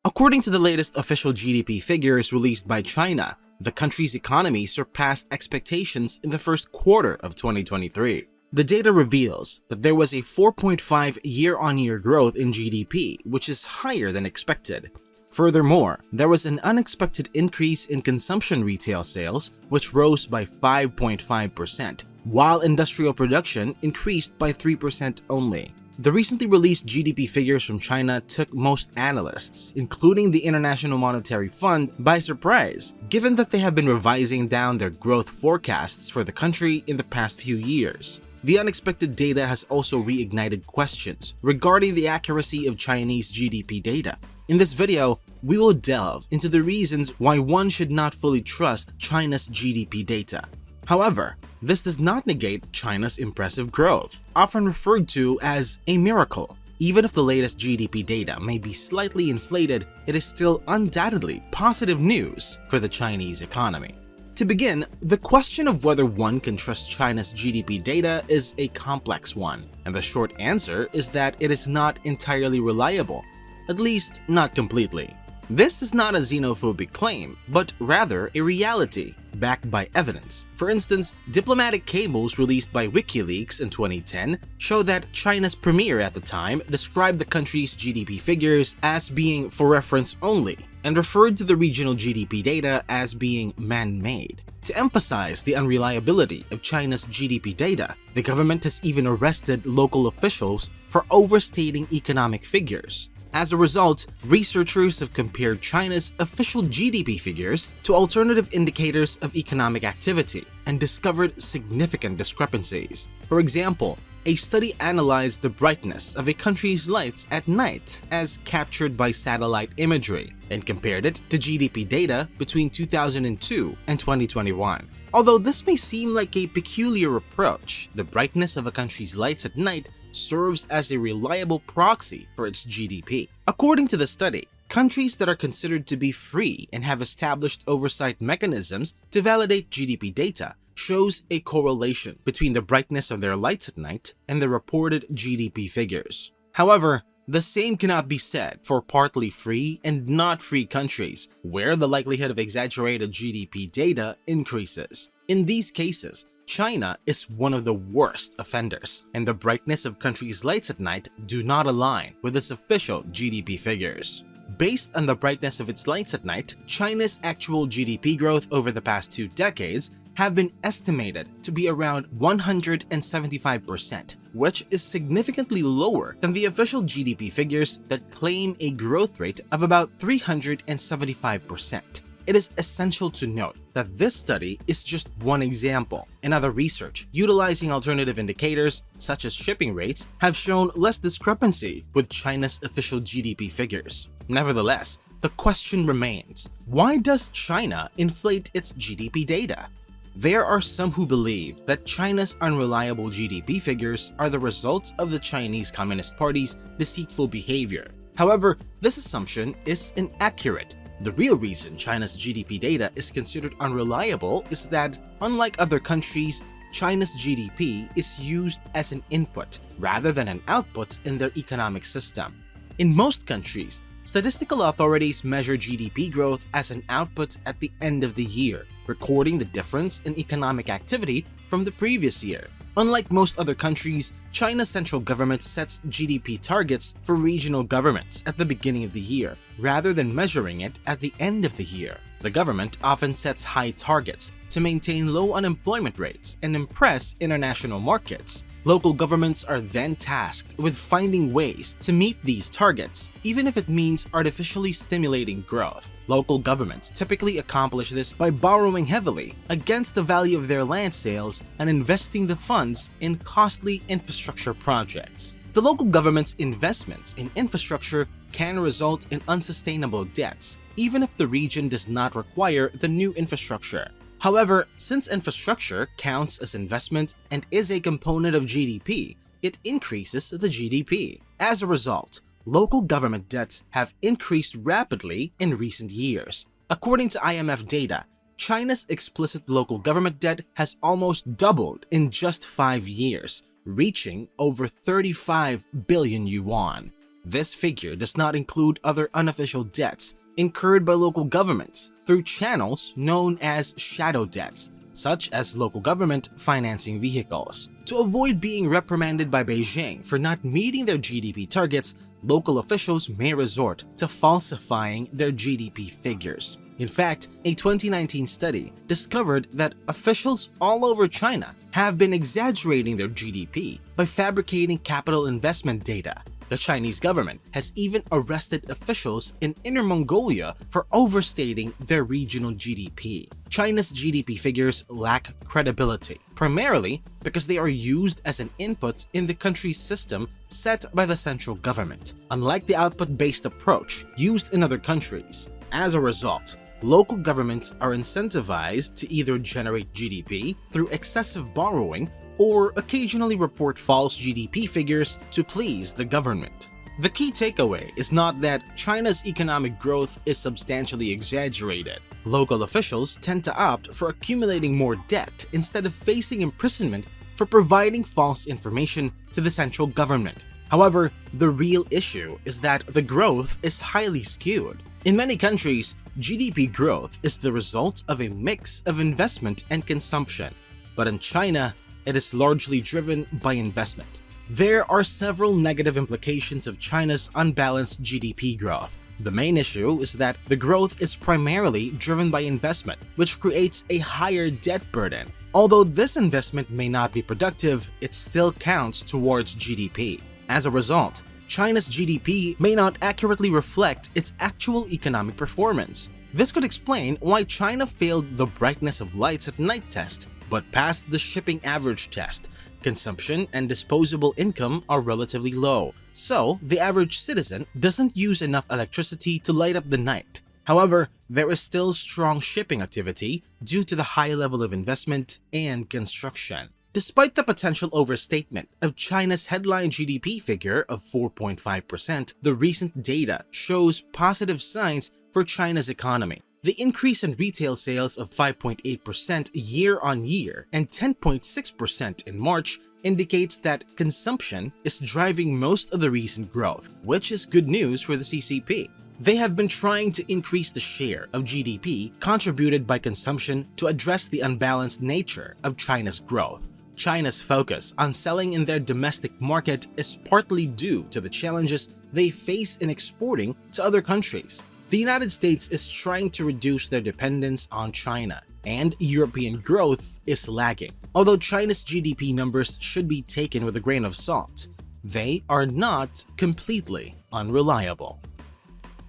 According to the latest official GDP figures released by China, the country's economy surpassed expectations in the first quarter of 2023. The data reveals that there was a 4.5 year-on-year growth in GDP, which is higher than expected. Furthermore, there was an unexpected increase in consumption retail sales, which rose by 5.5%, while industrial production increased by 3% only. The recently released GDP figures from China took most analysts, including the International Monetary Fund, by surprise, given that they have been revising down their growth forecasts for the country in the past few years. The unexpected data has also reignited questions regarding the accuracy of Chinese GDP data. In this video, we will delve into the reasons why one should not fully trust China's GDP data. However, this does not negate China's impressive growth, often referred to as a miracle. Even if the latest GDP data may be slightly inflated, it is still undoubtedly positive news for the Chinese economy. To begin, the question of whether one can trust China's GDP data is a complex one, and the short answer is that it is not entirely reliable, at least not completely. This is not a xenophobic claim, but rather a reality, backed by evidence. For instance, diplomatic cables released by WikiLeaks in 2010 show that China's premier at the time described the country's GDP figures as being for reference only, and referred to the regional GDP data as being man-made. To emphasize the unreliability of China's GDP data, the government has even arrested local officials for overstating economic figures. As a result, researchers have compared China's official GDP figures to alternative indicators of economic activity and discovered significant discrepancies. For example, a study analyzed the brightness of a country's lights at night as captured by satellite imagery and compared it to GDP data between 2002 and 2021. Although this may seem like a peculiar approach, the brightness of a country's lights at night serves as a reliable proxy for its GDP. According to the study, countries that are considered to be free and have established oversight mechanisms to validate GDP data shows a correlation between the brightness of their lights at night and the reported GDP figures. However, the same cannot be said for partly free and not free countries, where the likelihood of exaggerated GDP data increases. In these cases, China is one of the worst offenders, and the brightness of countries' lights at night do not align with its official GDP figures. Based on the brightness of its lights at night, China's actual GDP growth over the past 2 decades have been estimated to be around 175%, which is significantly lower than the official GDP figures that claim a growth rate of about 375%. It is essential to note that this study is just one example, and other research utilizing alternative indicators such as shipping rates have shown less discrepancy with China's official GDP figures. Nevertheless, the question remains, why does China inflate its GDP data? There are some who believe that China's unreliable GDP figures are the result of the Chinese Communist Party's deceitful behavior. However, this assumption is inaccurate. The real reason China's GDP data is considered unreliable is that, unlike other countries, China's GDP is used as an input rather than an output in their economic system. In most countries, statistical authorities measure GDP growth as an output at the end of the year, recording the difference in economic activity from the previous year. Unlike most other countries, China's central government sets GDP targets for regional governments at the beginning of the year, rather than measuring it at the end of the year. The government often sets high targets to maintain low unemployment rates and impress international markets. Local governments are then tasked with finding ways to meet these targets, even if it means artificially stimulating growth. Local governments typically accomplish this by borrowing heavily against the value of their land sales and investing the funds in costly infrastructure projects. The local government's investments in infrastructure can result in unsustainable debts, even if the region does not require the new infrastructure. However, since infrastructure counts as investment and is a component of GDP, it increases the GDP. As a result, local government debts have increased rapidly in recent years. According to IMF data, China's explicit local government debt has almost doubled in just 5 years, reaching over 35 billion yuan. This figure does not include other unofficial debts incurred by local governments through channels known as shadow debts, such as local government financing vehicles. To avoid being reprimanded by Beijing for not meeting their GDP targets, local officials may resort to falsifying their GDP figures. In fact, a 2019 study discovered that officials all over China have been exaggerating their GDP by fabricating capital investment data. The Chinese government has even arrested officials in Inner Mongolia for overstating their regional GDP. China's GDP figures lack credibility, primarily because they are used as an input in the country's system set by the central government, unlike the output-based approach used in other countries. As a result, local governments are incentivized to either generate GDP through excessive borrowing or occasionally report false GDP figures to please the government. The key takeaway is not that China's economic growth is substantially exaggerated. Local officials tend to opt for accumulating more debt instead of facing imprisonment for providing false information to the central government. However, the real issue is that the growth is highly skewed. In many countries, GDP growth is the result of a mix of investment and consumption, but in China, it is largely driven by investment. There are several negative implications of China's unbalanced GDP growth. The main issue is that the growth is primarily driven by investment, which creates a higher debt burden. Although this investment may not be productive, it still counts towards GDP. As a result, China's GDP may not accurately reflect its actual economic performance. This could explain why China failed the brightness of lights at night test, but passed the shipping average test. Consumption and disposable income are relatively low, so the average citizen doesn't use enough electricity to light up the night. However, there is still strong shipping activity due to the high level of investment and construction. Despite the potential overstatement of China's headline GDP figure of 4.5%, the recent data shows positive signs for China's economy. The increase in retail sales of 5.8% year-on-year and 10.6% in March indicates that consumption is driving most of the recent growth, which is good news for the CCP. They have been trying to increase the share of GDP contributed by consumption to address the unbalanced nature of China's growth. China's focus on selling in their domestic market is partly due to the challenges they face in exporting to other countries. The United States is trying to reduce their dependence on China, and European growth is lagging. Although China's GDP numbers should be taken with a grain of salt, they are not completely unreliable.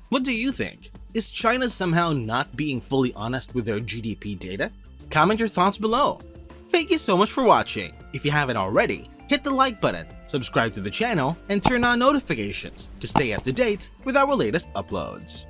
What do you think? Is China somehow not being fully honest with their GDP data? Comment your thoughts below. Thank you so much for watching. If you haven't already, hit the like button, subscribe to the channel, and turn on notifications to stay up to date with our latest uploads.